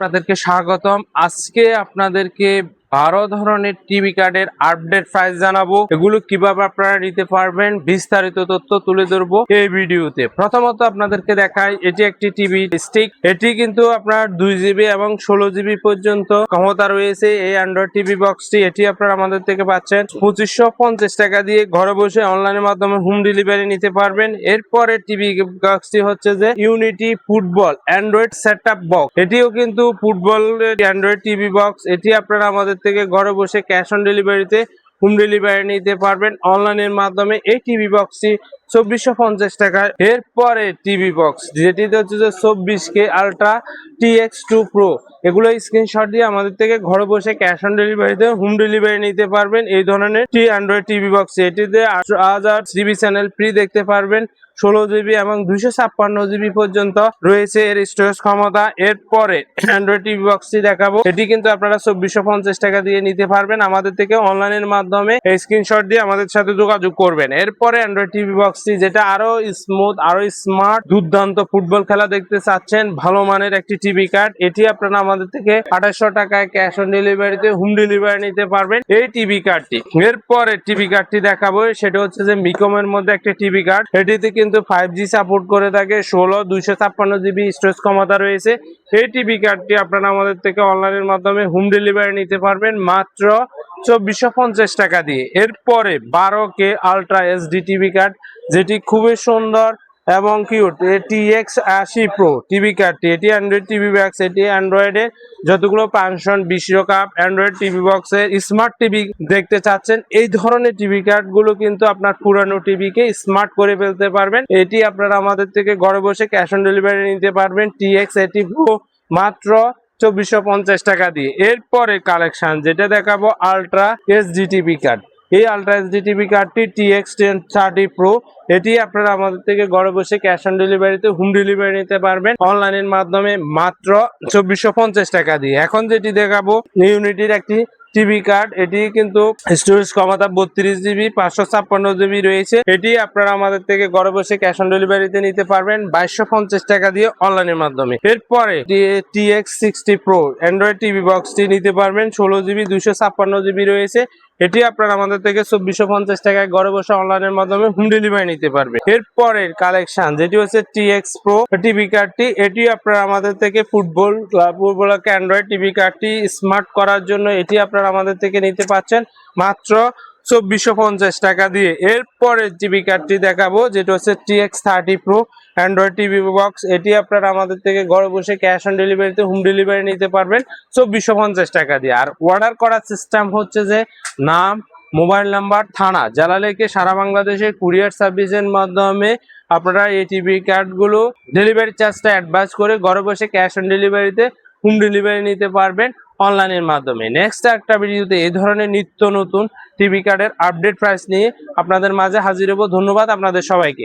আপনাদেরকে স্বাগতম। আজকে আপনাদেরকে 12 ধরনের টিভি কার্ডের আপডেট প্রাইস জানাবো। এগুলো কিভাবে আপনারা নিতে পারবেন বিস্তারিত তথ্য তুলে ধরবো এই ভিডিওতে। প্রথমত আপনাদেরকে দেখাই, এটি একটি টিভি স্টিক। এটি কিন্তু আপনার 2 জিবি এবং 16 জিবি পর্যন্ত ক্ষমতা রয়েছে। এই অ্যান্ড্রয়েড টিভি বক্সটি এটি আপনারা আমাদের থেকে পাচ্ছেন 2550 টাকা দিয়ে। ঘরে বসে অনলাইনের মাধ্যমে হোম ডেলিভারি নিতে পারবেন। এরপরে টিভি বক্সটি হচ্ছে যে unity football Android setup box. এটিও কিন্তু ফুটবল অ্যান্ড্রয়েড টিভি বক্স। এটি আপনারা আমাদের থেকে ঘরে বসে ক্যাশ অন ডেলিভারিতে হোম ডেলিভারি নিতে পারবেন অনলাইনের মাধ্যমে। এই টিভি বক্সটি 2450 টাকা। এরপরে টিভি বক্স যেটিতে হচ্ছে যে 24K আলট্রা TX2 প্রো, এগুলো স্ক্রিনশট দিয়ে আমাদের থেকে ঘরে বসে ক্যাশ অন ডেলিভারিতে হোম ডেলিভারি নিতে পারবেন। এই ধরনের অ্যান্ড্রয়েড টিভি বক্স এটিতে 8000 জিবি চ্যানেল ফ্রি দেখতে পারবেন, 16 জিবি এবং 256 জিবি পর্যন্ত রয়েছে এর স্টোরেজ ক্ষমতা। এরপরে অ্যান্ড্রয়েড টিভি বক্সটি দেখাবো, এটি কিন্তু আপনারা 2450 টাকা দিয়ে নিতে পারবেন আমাদের থেকে অনলাইনের মাধ্যমে। এই স্ক্রিনশট দিয়ে আমাদের সাথে যোগাযোগ করবেন। এরপরে অ্যান্ড্রয়েড টিভি বক্সটি যেটা আরো স্মুথ, আরো স্মার্ট, দুর্দান্ত ফুটবল খেলা দেখতে চাচ্ছেন, ভালো মানের একটি টিভি কার্ড, এটি আপনারা আমাদের থেকে 2800 টাকায় ক্যাশ অন ডেলিভারিতে হোম ডেলিভারি নিতে পারবেন এই টিভি কার্ডটি। এরপরে টিভি কার্ডটি দেখাবো, সেটা হচ্ছে যে মিকমের মধ্যে একটা টিভি কার্ড। এটিতে কিন্তু 5G সাপোর্ট করে থাকে, 16 256 জিবি স্টোরেজ ক্ষমতা রয়েছে। এই টিভি কার্ডটি আপনারা আমাদের থেকে অনলাইনের মাধ্যমে হোম ডেলিভারি নিতে পারবেন মাত্র 2450 টাকা দিয়ে। এরপরে 12K ultra HD TV card, যেটি খুবই সুন্দর এবং কিউট, TX80 প্রো টিভি কার্ডটি। এটি অ্যান্ড্রয়েড টিভি বক্স, এটি অ্যান্ড্রয়েডে যতগুলো ফাংশন, বিশ্বকাপ, অ্যান্ড্রয়েড টিভি বক্সে স্মার্ট টিভি দেখতে চাচ্ছেন, এই ধরনের টিভি কার্ডগুলো কিন্তু আপনার পুরানো টিভিকে স্মার্ট করে ফেলতে পারবেন। এটি আপনারা আমাদের থেকে ঘরে বসে ক্যাশ অন ডেলিভারি নিতে পারবেন TX80 প্রো মাত্র 2450 টাকা দিয়ে। এরপরে কালেকশন যেটা দেখাবো, আলট্রা HD টিভি কার্ড। এই আলট্রা HD টিভি কার্ডটি TX1030 প্রো, এটি আপনারা আমাদের থেকে ঘরে বসে ক্যাশ অন ডেলিভারিতে হোম ডেলিভারি নিতে পারবেন অনলাইনের মাধ্যমে মাত্র 2450 টাকা দিয়ে। এখন যেটি দেখাবো, ইউনিটির একটি টিভি কার্ড, এটি কিন্তু স্টোরেজ ক্ষমতা 32 জিবি 556 জিবি রয়েছে। এটি আপনারা আমাদের থেকে ঘরে বসে ক্যাশ অন ডেলিভারিতে নিতে পারবেন 2250 টাকা দিয়ে অনলাইনের মাধ্যমে। এরপরে TX60 প্রো অ্যান্ড্রয়েড টিভি বক্সটি নিতে পারবেন, 16 জিবি 256 জিবি রয়েছে। এটি আপনারা আমাদের থেকে 2450 টাকায় ঘরে বসে অনলাইনের মাধ্যমে হোম ডেলিভারি নিতে পারবে। এরপরের কালেকশন যেটি হচ্ছে TX প্রো টিভি কার্ডটি, এটি আপনারা আমাদের থেকে ফুটবল অ্যান্ড্রয়েড টিভি কার্ডটি স্মার্ট করার জন্য এটি আপনারা আমাদের থেকে নিতে পাচ্ছেন মাত্র 2450 টাকা দিয়ে। এরপরে টিভি কার্ডটি দেখাবো, যেটা হচ্ছে TX30 pro Android TV box, এটি আপনারা আমাদের থেকে ঘরে বসে ক্যাশ অন ডেলিভারিতে হোম ডেলিভারি নিতে পারবেন 2450 টাকা দিয়ে। আর অর্ডার করার সিস্টেম হচ্ছে যে নাম, মোবাইল নাম্বার, থানা, জেলা লিখে সারা বাংলাদেশের কুরিয়ার সার্ভিসের মাধ্যমে আপনারা এই টিভি কার্ডগুলো ডেলিভারি চার্জটা অ্যাডভান্স করে ঘরে বসে ক্যাশ অন ডেলিভারিতে হোম ডেলিভারি নিতে পারবেন অনলাইনের মাধ্যমে। নেক্সট একটা ভিডিওতে এই ধরনের নিত্য নতুন টিভি কার্ডের আপডেট প্রাইস নিয়ে আপনাদের মাঝে হাজির হব। ধন্যবাদ আপনাদের সবাইকে।